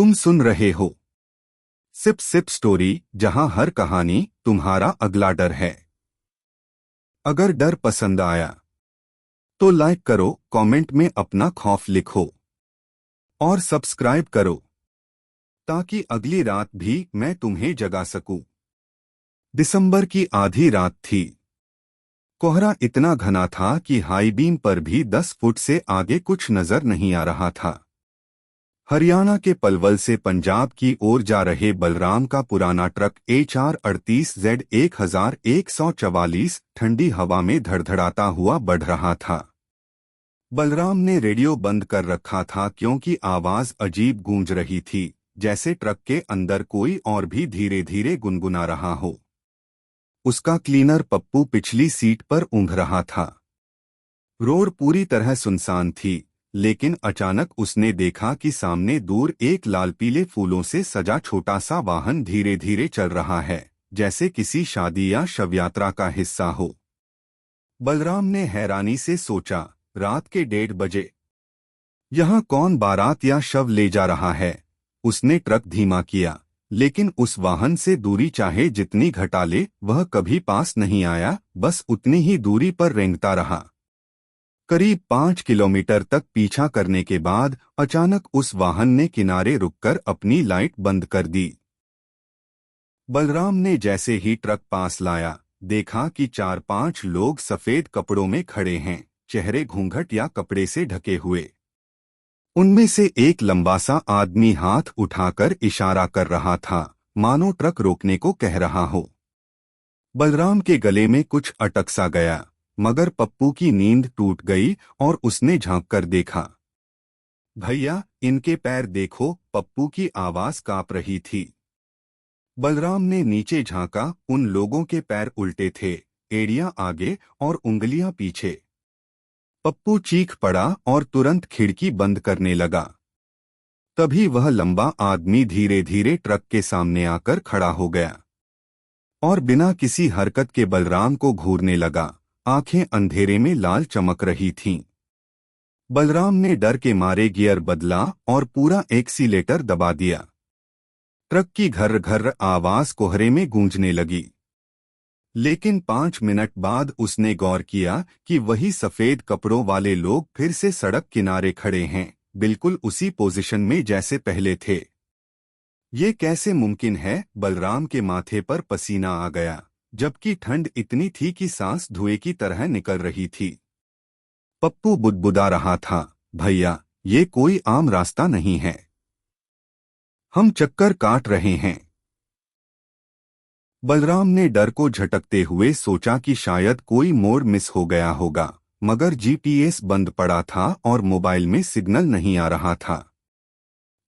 तुम सुन रहे हो सिप सिप स्टोरी, जहां हर कहानी तुम्हारा अगला डर है। अगर डर पसंद आया तो लाइक करो, कमेंट में अपना खौफ लिखो और सब्सक्राइब करो ताकि अगली रात भी मैं तुम्हें जगा सकूं। दिसंबर की आधी रात थी। कोहरा इतना घना था कि हाई बीम पर भी 10 फुट से आगे कुछ नजर नहीं आ रहा था। हरियाणा के पलवल से पंजाब की ओर जा रहे बलराम का पुराना ट्रक HR38Z 1144 ठंडी हवा में धड़धड़ाता हुआ बढ़ रहा था। बलराम ने रेडियो बंद कर रखा था क्योंकि आवाज अजीब गूंज रही थी, जैसे ट्रक के अंदर कोई और भी धीरे धीरे गुनगुना रहा हो। उसका क्लीनर पप्पू पिछली सीट पर ऊँघ रहा था। रोड पूरी तरह सुनसान थी, लेकिन अचानक उसने देखा कि सामने दूर एक लाल पीले फूलों से सजा छोटा सा वाहन धीरे धीरे चल रहा है, जैसे किसी शादी या शवयात्रा का हिस्सा हो। बलराम ने हैरानी से सोचा, रात के 1:30 बजे यहाँ कौन बारात या शव ले जा रहा है। उसने ट्रक धीमा किया, लेकिन उस वाहन से दूरी चाहे जितनी घटा ले वह कभी पास नहीं आया, बस उतनी ही दूरी पर रेंगता रहा। करीब 5 किलोमीटर तक पीछा करने के बाद अचानक उस वाहन ने किनारे रुककर अपनी लाइट बंद कर दी। बलराम ने जैसे ही ट्रक पास लाया, देखा कि 4-5 लोग सफेद कपड़ों में खड़े हैं, चेहरे घूंघट या कपड़े से ढके हुए। उनमें से एक लंबा सा आदमी हाथ उठाकर इशारा कर रहा था, मानो ट्रक रोकने को कह रहा हो। बलराम के गले में कुछ अटक सा गया, मगर पप्पू की नींद टूट गई और उसने झांक कर देखा। भैया, इनके पैर देखो, पप्पू की आवाज कांप रही थी। बलराम ने नीचे झांका, उन लोगों के पैर उल्टे थे, एड़ियां आगे और उंगलियां पीछे। पप्पू चीख पड़ा और तुरंत खिड़की बंद करने लगा। तभी वह लंबा आदमी धीरे धीरे ट्रक के सामने आकर खड़ा हो गया और बिना किसी हरकत के बलराम को घूरने लगा। आंखें अंधेरे में लाल चमक रही थीं। बलराम ने डर के मारे गियर बदला और पूरा एक्सीलेटर दबा दिया। ट्रक की घर्र घर्र आवाज कोहरे में गूंजने लगी। लेकिन 5 मिनट बाद उसने गौर किया कि वही सफेद कपड़ों वाले लोग फिर से सड़क किनारे खड़े हैं, बिल्कुल उसी पोजीशन में जैसे पहले थे। ये कैसे मुमकिन है? बलराम के माथे पर पसीना आ गया, जबकि ठंड इतनी थी कि सांस धुएं की तरह निकल रही थी। पप्पू बुदबुदा रहा था, भैया, ये कोई आम रास्ता नहीं है। हम चक्कर काट रहे हैं। बलराम ने डर को झटकते हुए सोचा कि शायद कोई मोड़ मिस हो गया होगा, मगर GPS बंद पड़ा था और मोबाइल में सिग्नल नहीं आ रहा था।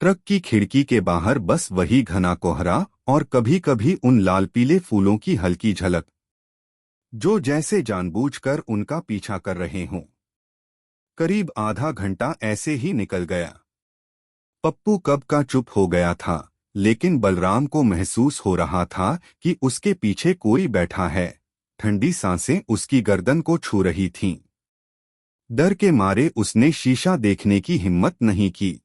ट्रक की खिड़की के बाहर बस वही घना कोहरा और कभी कभी उन लाल पीले फूलों की हल्की झलक, जो जैसे जानबूझकर उनका पीछा कर रहे हों। करीब आधा घंटा ऐसे ही निकल गया। पप्पू कब का चुप हो गया था, लेकिन बलराम को महसूस हो रहा था कि उसके पीछे कोई बैठा है। ठंडी सांसें उसकी गर्दन को छू रही थीं। डर के मारे उसने शीशा देखने की हिम्मत नहीं की।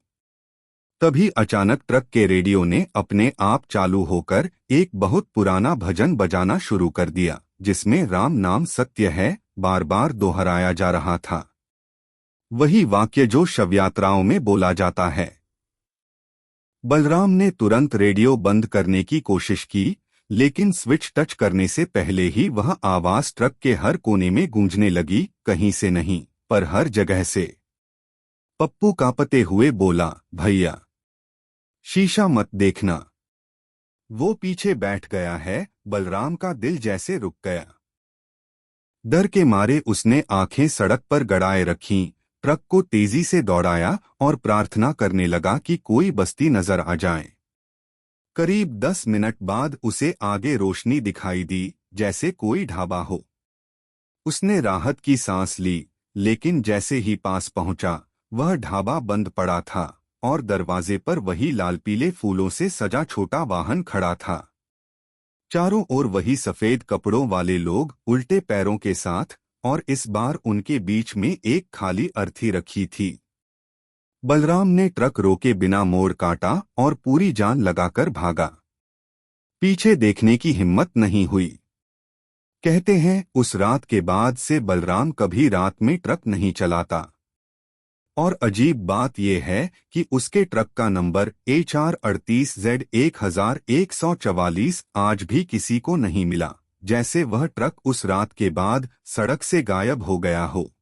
तभी अचानक ट्रक के रेडियो ने अपने आप चालू होकर एक बहुत पुराना भजन बजाना शुरू कर दिया, जिसमें राम नाम सत्य है बार बार दोहराया जा रहा था। वही वाक्य जो शवयात्राओं में बोला जाता है। बलराम ने तुरंत रेडियो बंद करने की कोशिश की, लेकिन स्विच टच करने से पहले ही वह आवाज ट्रक के हर कोने में गूंजने लगी, कहीं से नहीं पर हर जगह से। पप्पू कांपते हुए बोला, भैया, शीशा मत देखना, वो पीछे बैठ गया है। बलराम का दिल जैसे रुक गया। डर के मारे उसने आंखें सड़क पर गड़ाए रखीं, ट्रक को तेजी से दौड़ाया और प्रार्थना करने लगा कि कोई बस्ती नजर आ जाए। करीब 10 मिनट बाद उसे आगे रोशनी दिखाई दी, जैसे कोई ढाबा हो। उसने राहत की सांस ली, लेकिन जैसे ही पास पहुंचा, वह ढाबा बंद पड़ा था और दरवाजे पर वही लाल पीले फूलों से सजा छोटा वाहन खड़ा था। चारों ओर वही सफेद कपड़ों वाले लोग उल्टे पैरों के साथ, और इस बार उनके बीच में एक खाली अर्थी रखी थी। बलराम ने ट्रक रोके बिना मोड़ काटा और पूरी जान लगाकर भागा। पीछे देखने की हिम्मत नहीं हुई। कहते हैं उस रात के बाद से बलराम कभी रात में ट्रक नहीं चलाता। और अजीब बात यह है कि उसके ट्रक का नंबर HR38Z1144 आज भी किसी को नहीं मिला, जैसे वह ट्रक उस रात के बाद सड़क से गायब हो गया हो।